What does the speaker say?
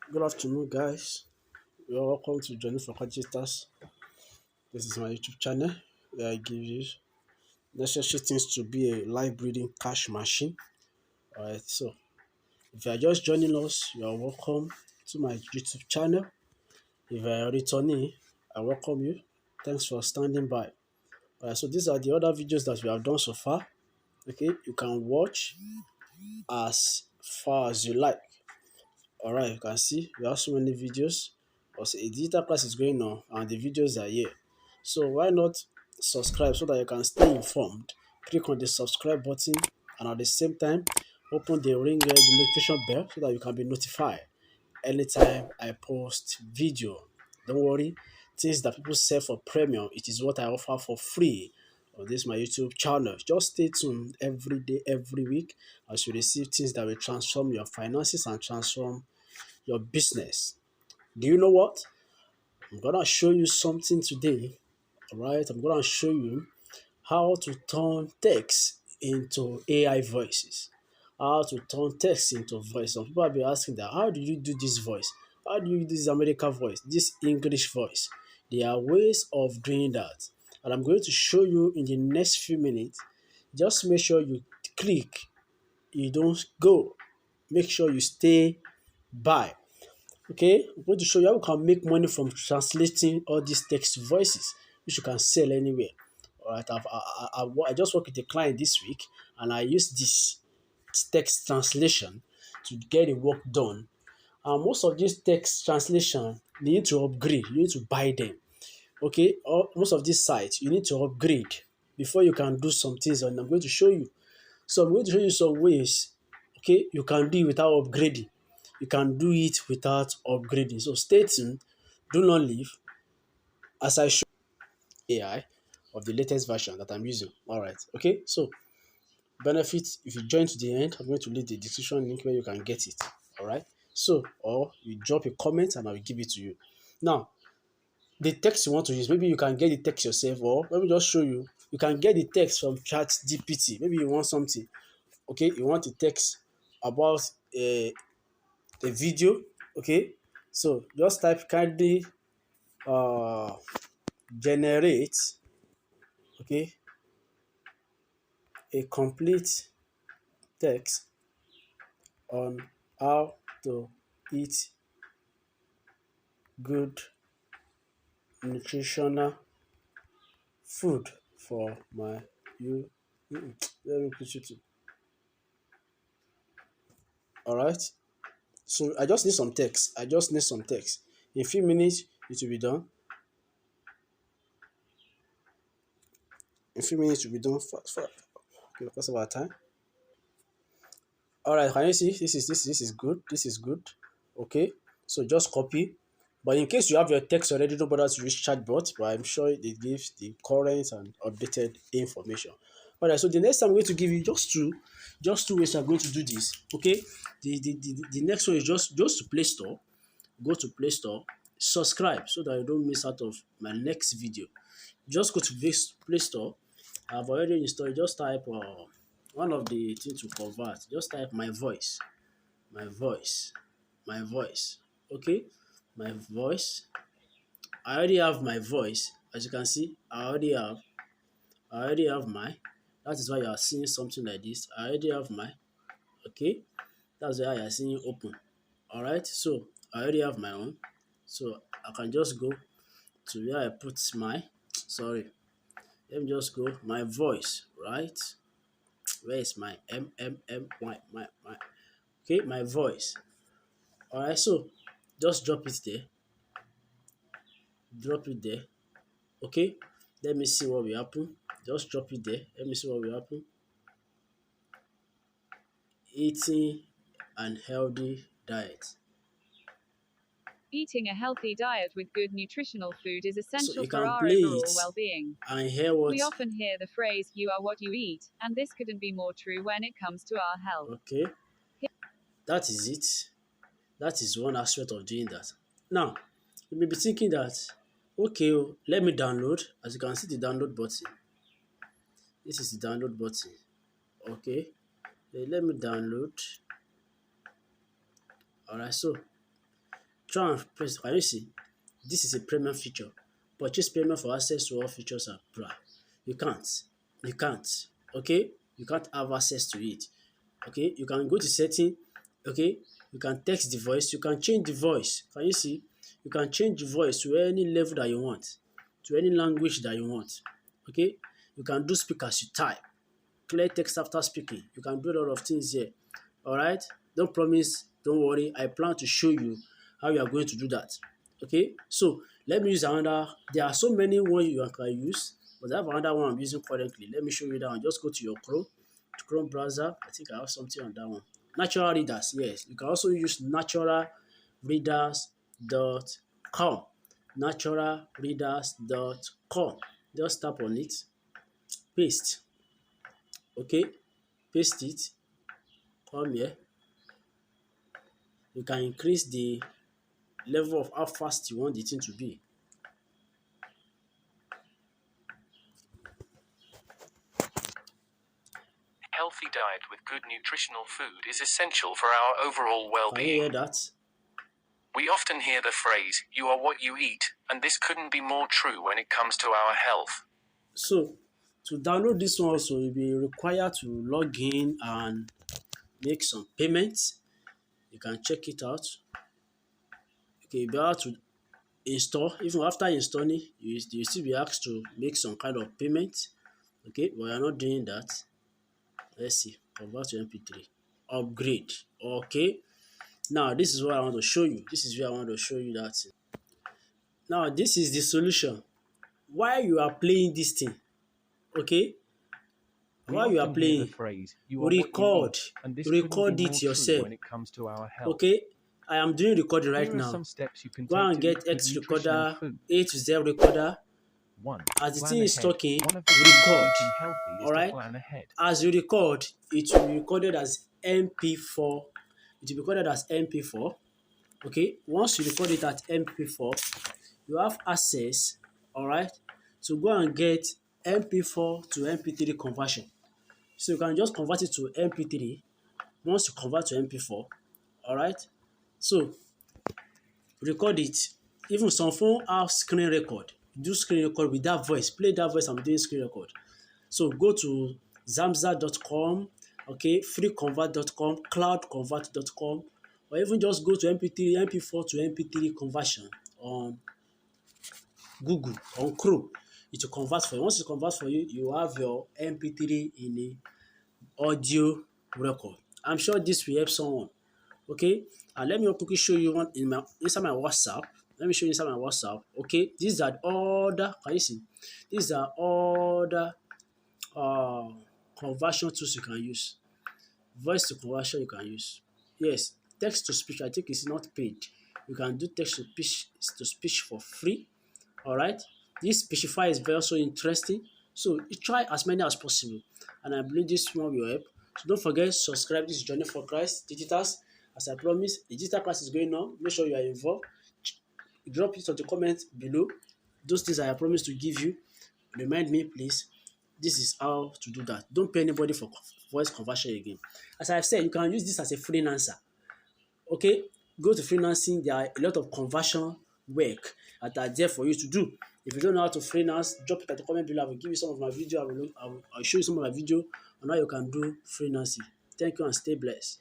Good afternoon, guys. You're welcome to Journey for Digitas. This is my YouTube channel where I give you necessary things to be a live breathing cash machine. Alright, so if you are just joining us, you are welcome to my YouTube channel. If you are a returnee, I welcome you. Thanks for standing by. Alright, so these are the other videos that we have done so far. Okay, you can watch as far as you like. Alright, you can see we have so many videos. Also, a digital class is going on and the videos are here. So why not subscribe so that you can stay informed? Click on the subscribe button and at the same time open the the notification bell so that you can be notified anytime I post video. Don't worry, things that people sell for premium, it is what I offer for free on this my YouTube channel. Just stay tuned every day, every week as you receive things that will transform your finances and transform your business. Do you know what? I'm gonna show you something today. Alright, I'm gonna show you how to turn text into AI voices. How to turn text into voice. Some people have been asking that how do you do this voice? How do you do this American voice? This English voice? There are ways of doing that. And I'm going to show you in the next few minutes. Just make sure you click, you don't go. Make sure you stay by. Okay, I'm going to show you how you can make money from translating all these text voices, which you can sell anywhere. All right, I just worked with a client this week, and I used this text translation to get the work done. And most of these text translation, you need to upgrade. You need to buy them. Okay, most of these sites, you need to upgrade before you can do some things. And I'm going to show you. So I'm going to show you some ways, okay, you can do it without upgrading. You can do it without upgrading. So stay tuned. Do not leave as I show AI of the latest version that I'm using. All right. Okay. So benefits, if you join to the end, I'm going to leave the description link where you can get it. All right. So, or you drop a comment and I will give it to you. Now, the text you want to use, maybe you can get the text yourself, or let me just show you. You can get the text from ChatGPT. Maybe you want something. Okay, you want a text about a video. Okay, so just type kindly uh generate, okay, a complete text on how to eat good nutritional food for my you. Let me put you to. All right, so I just need some text. I just need some text. In a few minutes it will be done. In a few minutes it will be done. Fast. Okay, because of our time. All right, can you see? This is good. This is good. Okay, so just copy. But in case you have your text already, don't bother to use Chatbot. But I'm sure it gives the current and updated information. All right, so the next time I'm going to give you just two ways I'm going to do this. Okay, the next one is just to Play Store. Go to Play Store, subscribe so that you don't miss out of my next video. Just go to Play Store. I've already installed. Just type one of the things to convert. Just type my voice, my voice, my voice. Okay, my voice. I already have my voice. As you can see, I already have my. That is why you are seeing something like this. I already have my. Okay, that's why you are seeing open. All right, so I already have my own. So I can just go to where I put my. Sorry, let me just go my voice. Right, where is my my. Okay, my voice. All right, so just drop it there. Drop it there. Okay, let me see what will happen. Just drop it there. Let me see what will happen. Eating an healthy diet. Eating a healthy diet with good nutritional food is So essential you for can our play overall it well-being. and hear what. We often hear the phrase, "you are what you eat," and this couldn't be more true when it comes to our health. Okay, that is it. That is one aspect of doing that. Now, you may be thinking that, okay, let me download. As you can see, the download button. This is the download button. Okay, let me download. All right, so try and press. Can you see? This is a premium feature. Purchase premium for access to all features and blah. You can't. You can't. Okay? You can't have access to it. Okay? You can go to setting. Okay? You can text the voice. You can change the voice. Can you see? You can change the voice to any level that you want, to any language that you want. Okay? You can do speak as you type, clear text after speaking. You can do a lot of things here. All right? Don't promise, don't worry. I plan to show you how you are going to do that. Okay? So let me use another. There are so many ones you can use, but I have another one I'm using currently. Let me show you that one. Just go to your Chrome browser. I think I have something on that one. Natural readers, yes. You can also use naturalreaders.com. Naturalreaders.com. Just tap on it, paste. Okay, paste it, come here. You can increase the level of how fast you want the thing to be. Healthy diet with good nutritional food is essential for our overall Can you hear well-being. that? We often hear the phrase, "You are what you eat," and this couldn't be more true when it comes to our health. So to download this one also, you'll be required to log in and make some payments. You can check it out. Okay, you'll be able to install. Even after installing, you still be asked to make some kind of payment. Okay, but you're not doing that. Let's see, convert to MP3, upgrade. Okay, now this is what I want to show you. This is where I want to show you that. Now this is the solution. While you are playing this thing, okay, We while you are often hear the playing, phrase, "You are what you record, eat," and this couldn't record be it more true yourself. when it comes to our health. Okay, I am doing recording right Here are some now. steps you can Go take and to get eat good X nutritional recorder, food. A to Z recorder. 1. As the Plan thing is ahead. talking, One of the keys to record. eating healthy is to Alright? plan ahead. As you record, it will be recorded as MP4. It will be recorded as MP4. Okay, once you record it at MP4, you have access, alright, to go and get MP4 to MP3 conversion. So you can just convert it to MP3 once you convert to MP4, alright. So record it. Even some phone have screen record. Do screen record with that voice. Play that voice and doing screen record. So go to zamza.com, okay, freeconvert.com, cloudconvert.com, or even just go to MP3, MP4 to MP3 conversion on Google, on Chrome. It will convert for you. Once it converts for you, you have your MP3 in a audio record. I'm sure this will help someone. Okay, and let me quickly show you one inside my WhatsApp. Let me show you inside my WhatsApp. Okay, these are all the, can you see? These are all the uh, conversion tools you can use. Voice to conversion you can use. Yes, text to speech I think is not paid. You can do text to speech for free. Alright. This Speechify is very also interesting. So you try as many as possible. And I believe this one will help. So don't forget, subscribe. This is Journey for Christ Digitals. As I promised, the digital class is going on. Make sure you are involved. Drop it on the comments below. Those things I promised to give you. Remind me, please. This is how to do that. Don't pay anybody for voice conversion again. As I've said, you can use this as a freelancer. Okay, go to freelancing. There are a lot of conversion work that are there for you to do. If you don't know how to freelance, drop it at the comment below. I will give you some of my video. I'll show you some of my video on how you can do freelancing. Thank you and stay blessed.